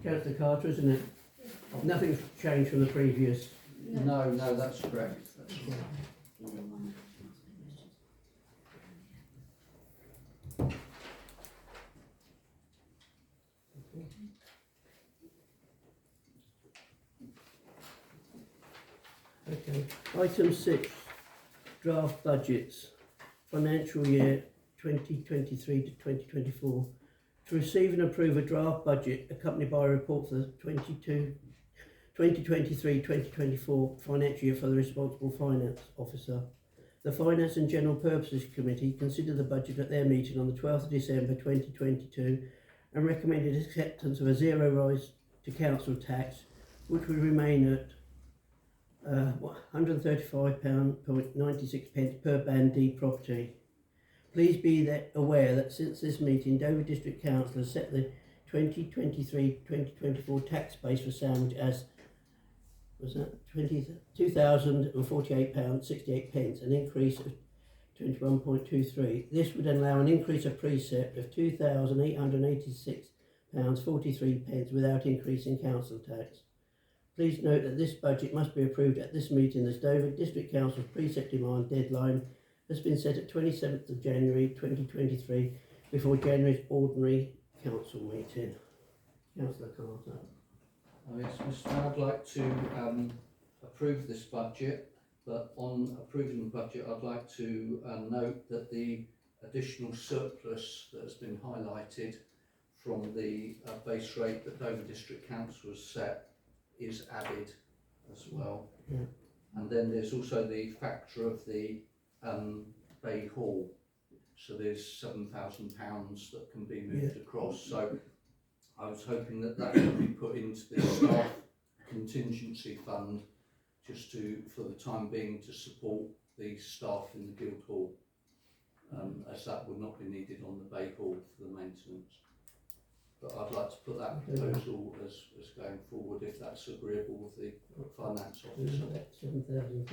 Councillor Carter, isn't it? Nothing's changed from the previous. No, that's correct. That's correct. Okay. Item 6, draft budgets, financial year 2023 to 2024. To receive and approve a draft budget accompanied by a report for the 2023-2024 financial year for the responsible finance officer. The Finance and General Purposes Committee considered the budget at their meeting on the 12th of December 2022 and recommended acceptance of a zero rise to council tax, which would remain at £135.96 per Band D property. Please be aware that since this meeting, Dover District Council has set the 2023-2024 tax base for Sandwich as £2,048.68, an increase of 21.23. This would allow an increase of precept of £2,886.43 without increasing council tax. Please note that this budget must be approved at this meeting as Dover District Council's precept demand deadline has been set at 27th of January 2023 before January's ordinary council meeting. Councillor Carter. Yes, Mr. Mayor, I'd like to approve this budget, but on approving the budget I'd like to note that the additional surplus that has been highlighted from the base rate that Dover District Council has set is added as well. Yeah. And then there's also the factor of the Bay Hall, so there's £7,000 that can be moved across. So I was hoping that that could be put into the staff contingency fund just for the time being to support the staff in the Guildhall, as that would not be needed on the Bay Hall for the maintenance. But I'd like to put that proposal as going forward if that's agreeable with the finance officer. 7,000.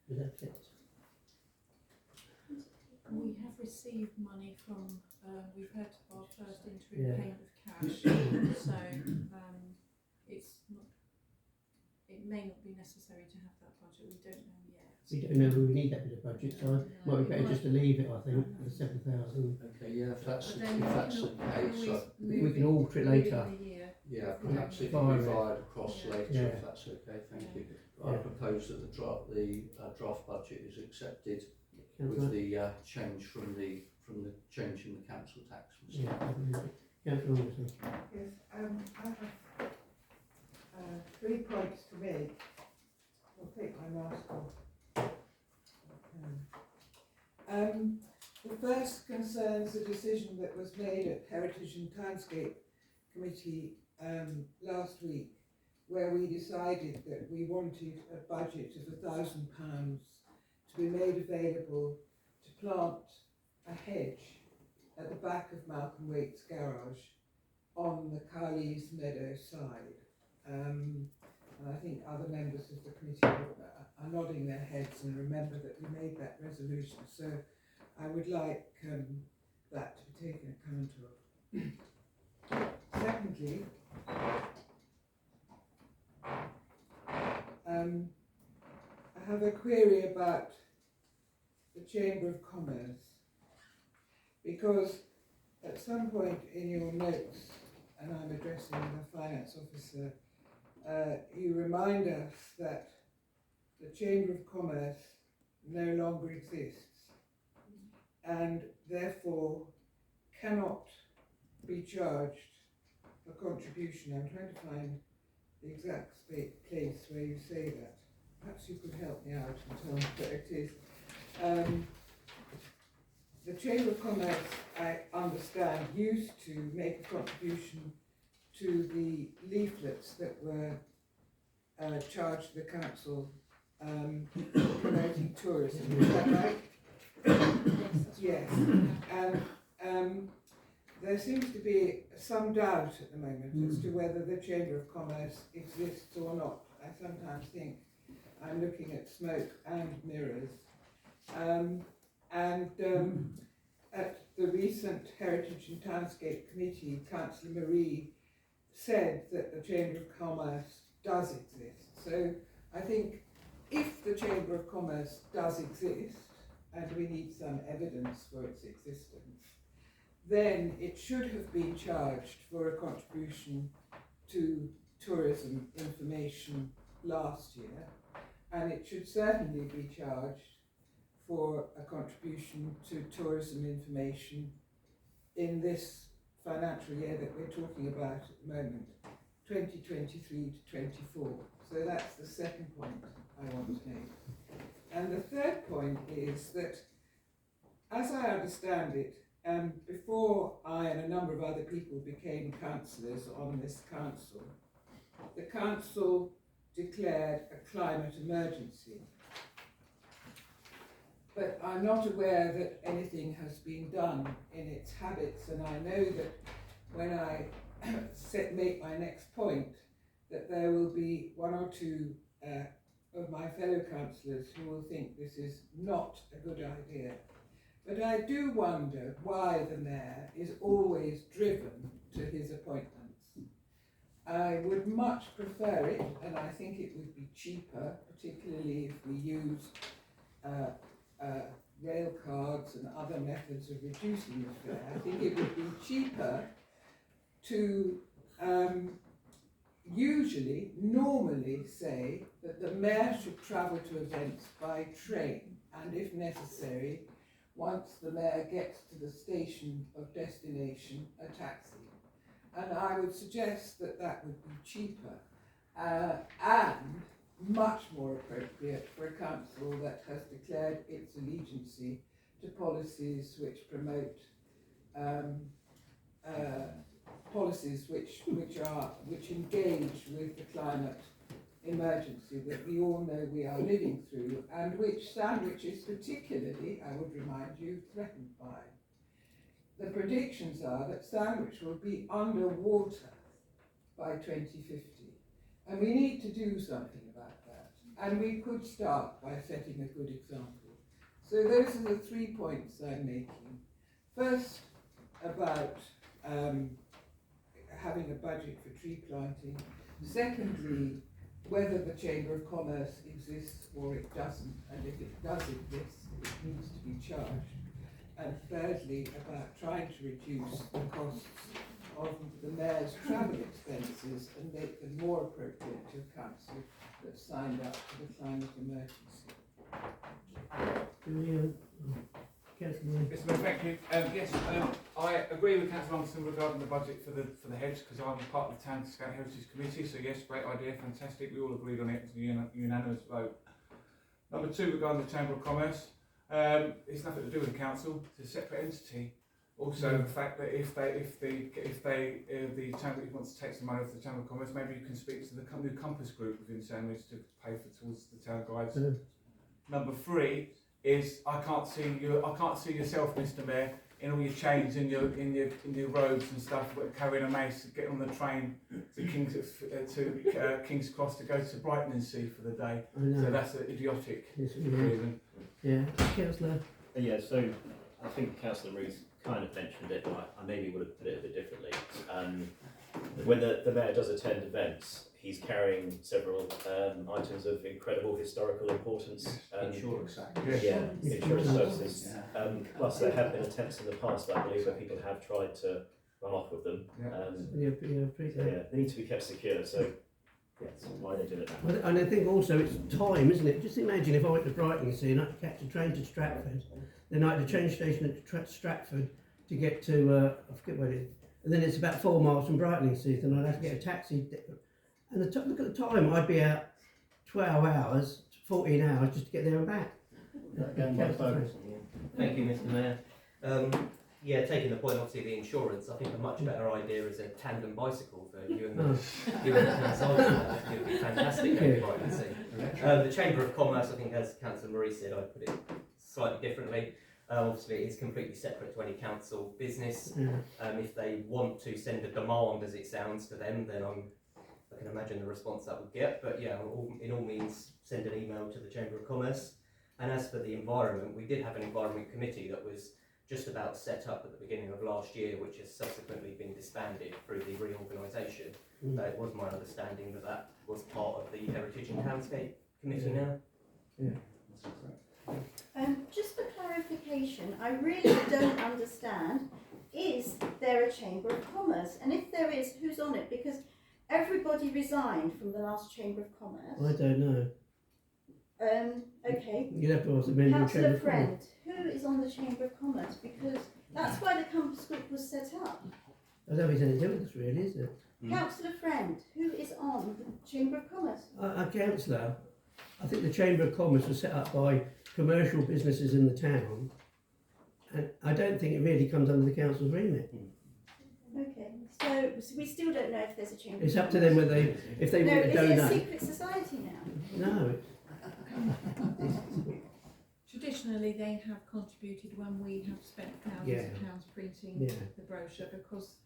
Does that fit? We have received money from, we've had our first interim payment of cash, so it's not, it may not be necessary to have that budget, we don't know yet. We don't know we need that bit of budget, so might be better just to leave it, I think, the 7,000. Okay, yeah, if that's the case, We can alter it later. yeah, perhaps it can be fired across later if that's okay, thank you. I propose that the draft budget is accepted with the change from the change in the council tax. Yeah, Yes, I have 3 points to make. I'll take my last one. The first concerns the decision that was made at Heritage and Townscape Committee last week, where we decided that we wanted a budget of £1,000 to be made available to plant a hedge at the back of Malcolm Waite's garage on the Cowleys Meadow side. And I think other members of the committee are nodding their heads and remember that we made that resolution. So I would like that to be taken account of. Secondly, I have a query about the Chamber of Commerce, because at some point in your notes, and I'm addressing the finance officer, you remind us that the Chamber of Commerce no longer exists and therefore cannot be charged a contribution. I'm trying to find the exact place where you say that. Perhaps you could help me out and tell me where it is. The Chamber of Commerce, I understand, used to make a contribution to the leaflets that were charged to the council promoting tourism. Is that right? Yes. And there seems to be some doubt at the moment as to whether the Chamber of Commerce exists or not. I sometimes think I'm looking at smoke and mirrors. At the recent Heritage and Townscape Committee, Councillor Marie said that the Chamber of Commerce does exist. So I think if the Chamber of Commerce does exist, and we need some evidence for its existence, then it should have been charged for a contribution to tourism information last year, and it should certainly be charged for a contribution to tourism information in this financial year that we're talking about at the moment, 2023 to 24. So that's the second point I want to make. And the third point is that, as I understand it, before I and a number of other people became councillors on this council, the council declared a climate emergency. But I'm not aware that anything has been done in its habits, and I know that when I make my next point, that there will be one or two of my fellow councillors who will think this is not a good idea. But I do wonder why the mayor is always driven to his appointments. I would much prefer it, and I think it would be cheaper, particularly if we use rail cards and other methods of reducing the fare. I think it would be cheaper to normally say that the mayor should travel to events by train, and if necessary, once the mayor gets to the station of destination, a taxi. And I would suggest that that would be cheaper and much more appropriate for a council that has declared its allegiance to policies which promote policies which engage with the climate emergency that we all know we are living through, and which Sandwich is particularly, I would remind you, threatened by. The predictions are that Sandwich will be underwater by 2050, and we need to do something about that, and we could start by setting a good example. So those are the 3 points I'm making. First, about having a budget for tree planting. Secondly, whether the Chamber of Commerce exists or it doesn't, and if it does exist, it needs to be charged. And thirdly, about trying to reduce the costs of the mayor's travel expenses and make them more appropriate to a council that signed up to the climate emergency. Mr. Mayor, thank you. I agree with Councillor Anderson regarding the budget for the hedge, because I'm part of the Town Scout Heritage Committee, so yes, great idea, fantastic, we all agreed on it, it was a unanimous vote. Number 2, regarding the Chamber of Commerce, it's nothing to do with the council, it's a separate entity. Also, the fact that if the Chamber wants to take some money off the Chamber of Commerce, maybe you can speak to the new Compass Group within Sandwich to pay towards the town guides. Number 3 is I can't see yourself, Mr. Mayor, in all your chains, in your robes and stuff, carrying a mace, get on the train to King's Cross to go to Brighton and Sea for the day. So that's an idiotic reason. Yeah, Councillor. Yeah, so I think Councillor Rees kind of mentioned it, but I maybe would have put it a bit differently. When the mayor does attend events, he's carrying several items of incredible historical importance. Insurance Act. Yeah, insurance services. Plus, there have been attempts in the past, I believe, where people have tried to run off with them. They need to be kept secure. So that's why they do it that way. And I think also it's time, isn't it? Just imagine if I went to Brighton and see, and I had to catch a train to Stratford, then I had to change station at Stratford to get to I forget where it is, and then it's about 4 miles from Brighton and see, and I'd have to get a taxi. And look at the time, I'd be out 12 hours, 14 hours just to get there and back. Thank you, Mr. Mayor. Yeah, taking the point, obviously, the insurance, I think a much better idea is a tandem bicycle for you and the consultant. It would be fantastic, I can see. The Chamber of Commerce, I think, as Councillor Marie said, I'd put it slightly differently. Obviously, it is completely separate to any council business. If they want to send a demand, as it sounds to them, then I can imagine the response that would get. But yeah, in all means, send an email to the Chamber of Commerce. And as for the environment, we did have an environment committee that was just about set up at the beginning of last year, which has subsequently been disbanded through the reorganisation. But it was my understanding that that was part of the Heritage and Townscape Committee now. Just for clarification, I really don't understand, is there a Chamber of Commerce? And if there is, who's on it? Because everybody resigned from the last Chamber of Commerce. I don't know. Okay. You'd have to ask the member of the Chamber Councillor of Commerce. Friend, who is on the Chamber of Commerce? Because that's why the Compass Group was set up. I don't think it's anything to do with us really, is it? Councillor Friend, who is on the Chamber of Commerce? A councillor, I think the Chamber of Commerce was set up by commercial businesses in the town, and I don't think it really comes under the council's remit. Okay, so we still don't know if there's a Chamber It's of up to Commerce. them whether if they No, want to is it a donate. secret society now? No. Traditionally, they have contributed when we have spent thousands of pounds printing the brochure, because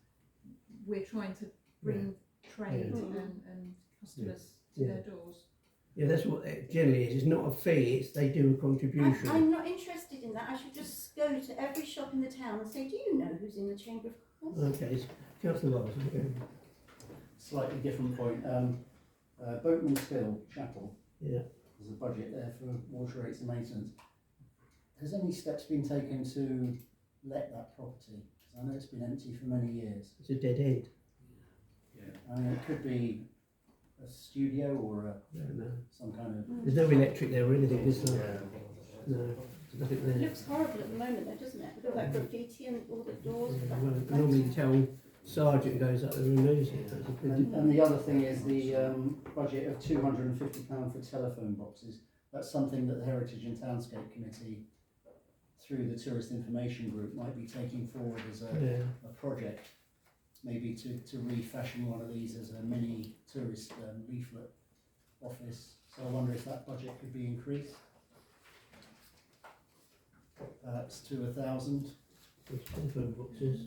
we're trying to bring trade and customers to their doors. Yeah, that's what it generally is. It's not a fee, it's they do a contribution. I'm not interested in that. I should just go to every shop in the town and say, do you know who's in the Chamber of Commerce? Okay, Councillor Lars. Okay. Slightly different point. Boatman's Hill Chapel. Yeah. There's a budget there for water rates and maintenance. Has any steps been taken to let that property? Because I know it's been empty for many years. It's a dead end. I mean, it could be a studio or some kind of. There's no electric there or anything, is there? No, there's nothing It there. looks horrible at the moment though, doesn't it? We've got that graffiti and all the doors. Yeah, well, normally the town sergeant goes up and removes it. That's a good- And the other thing is the budget of £250 for telephone boxes. That's something that the Heritage and Townscape Committee, through the Tourist Information Group, might be taking forward as a project. Maybe to refashion one of these as a mini tourist leaflet office. So I wonder if that budget could be increased. Perhaps to 1,000. There's telephone boxes.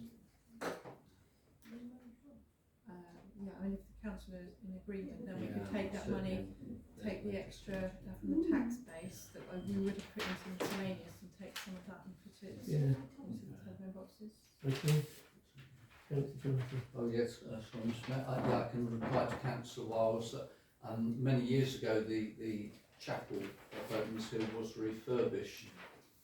Yeah, I mean, if the council is in agreement, then we could take that money, take the extra from the tax base that we would have put into miscellaneous, and take some of that and put it into the telephone boxes. Okay. Councillor Johnson. Oh yes, sorry, Mr. Mayor. Yeah, I can reply to Councillor Wiles that many years ago the chapel at Boatman's Hill was refurbished,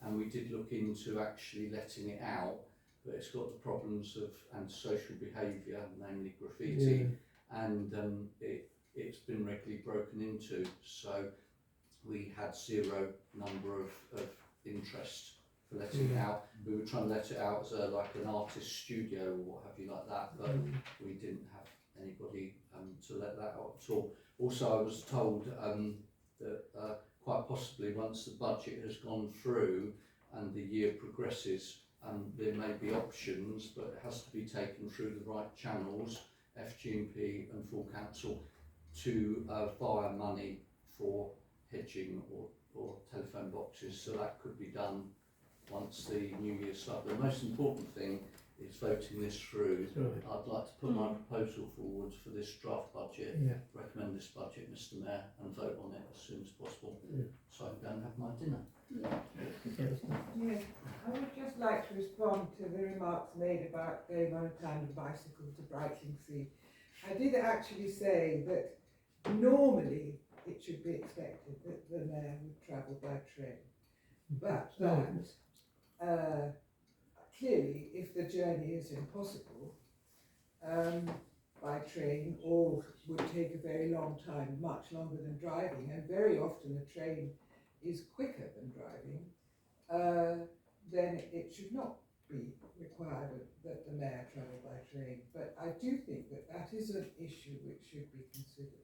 and we did look into actually letting it out, but it's got the problems of antisocial behaviour, namely graffiti, and it's been regularly broken into, so we had zero number of interest for letting it out. We were trying to let it out as like an artist studio or what have you like that, but we didn't have anybody to let that out at all. Also, I was told that quite possibly once the budget has gone through and the year progresses, there may be options, but it has to be taken through the right channels, FGMP and full council, to via money for hedging or telephone boxes. So that could be done once the new year starts. The most important thing is voting this through. Right. I'd like to put my proposal forward for this draft budget, recommend this budget, Mr. Mayor, and vote on it as soon as possible, so I can go and have my dinner. Yes, I would just like to respond to the remarks made about going on a tandem bicycle to Brightlingsea. I did actually say that normally it should be expected that the mayor would travel by train, but that clearly, if the journey is impossible by train, or would take a very long time, much longer than driving, and very often a train is quicker than driving, then it should not be required that the mayor travel by train. But I do think that that is an issue which should be considered.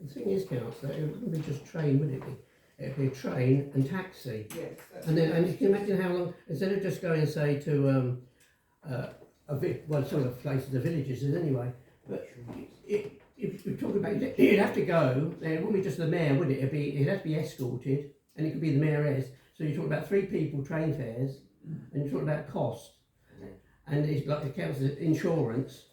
The thing is, Councillor, it wouldn't be just train, would it be? It'd be a train and taxi. Yes. And you can imagine how long, instead of just going, say, to some of the places, the villages is anyway, but if you're talking about, you'd have to go, it wouldn't be just the mayor, would it? It'd have to be escorted, and it could be the mayoress. So you're talking about 3 people train fares, and you're talking about cost, and it's like the council's insurance.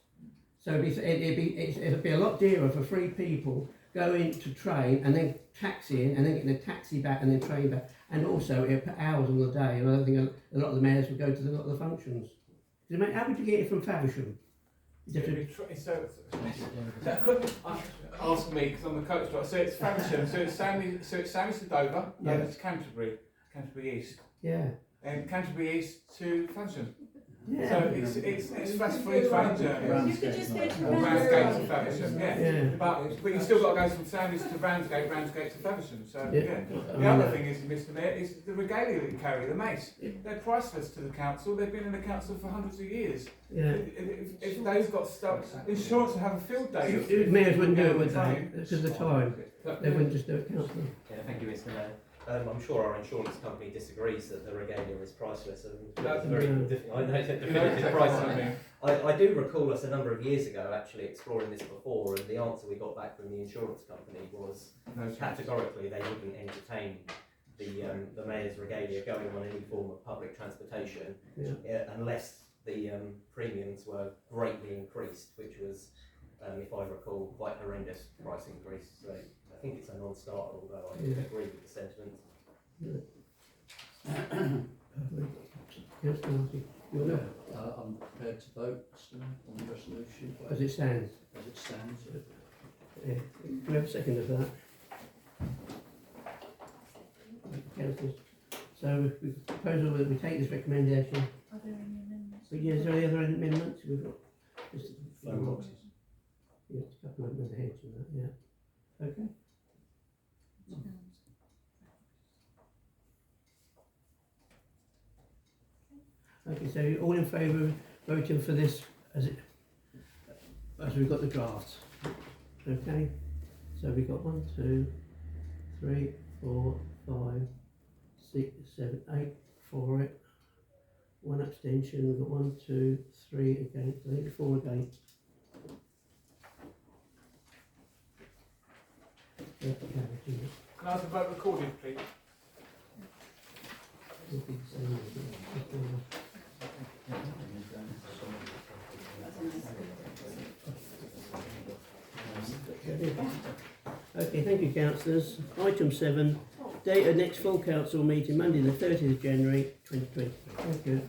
So it'd be a lot dearer for 3 people going to train and then taxiing and then getting a taxi back and then train back, and also it'll put hours on the day. And I don't think a lot of the mayors would go to a lot of the functions. How would you get it from Faversham? So I couldn't ask me because I'm the coach. So it's Faversham. So it's Samley to Dover. Yeah. No, it's Canterbury East, Yeah. and Canterbury East to Faversham. Yeah. So it's fast free train journey. You could just go to Or Ramsgate to Faversham, yeah. Yeah. But you still got to go from Sandys to Ramsgate, Ramsgate to Faversham. So Yeah. yeah. The other thing is, Mr. Mayor, is the regalia that you carry, the mace. They're priceless to the council. They've been in the council for hundreds of years. Yeah. If they've got stuff, insurance will have a field day. Mayors wouldn't do it, would they? Because of the time. They wouldn't just do it, councillor. Yeah, thank you, Mr. Mayor. I'm sure our insurance company disagrees that the regalia is priceless, and That's very no. I know it's a You know, definitive it's price. something. I do recall us a number of years ago actually exploring this before, and the answer we got back from the insurance company was No chance. categorically they wouldn't entertain the mayor's regalia going on any form of public transportation unless the premiums were greatly increased, which was, if I recall, quite horrendous price increase. So I think it's a non-starter, although I agree with the sentiment. Councillor Martin, you want to, I'm prepared to vote, Mr. Mayor, on the resolution as it stands? as it stands. Yeah. Can we have a second of that? Councillors. So we proposal that we take this recommendation. Are there any amendments? But yeah, is there any other amendments? We've got just Phone boxes. Yeah, just a couple of them ahead and that, yeah. Okay. Okay, so you're all in favour of voting for this as we've got the drafts? Okay, so we've got 1, 2, 3, 4, 5, 6, 7, 8 for it. 1 abstention, we've got 1, 2, 3 against, I think 4 against. Yeah, okay, Can I have the vote recorded, please? Okay, thank you, councillors. Item 7, date of next full council meeting, Monday the 30th of January 2020. Thank you.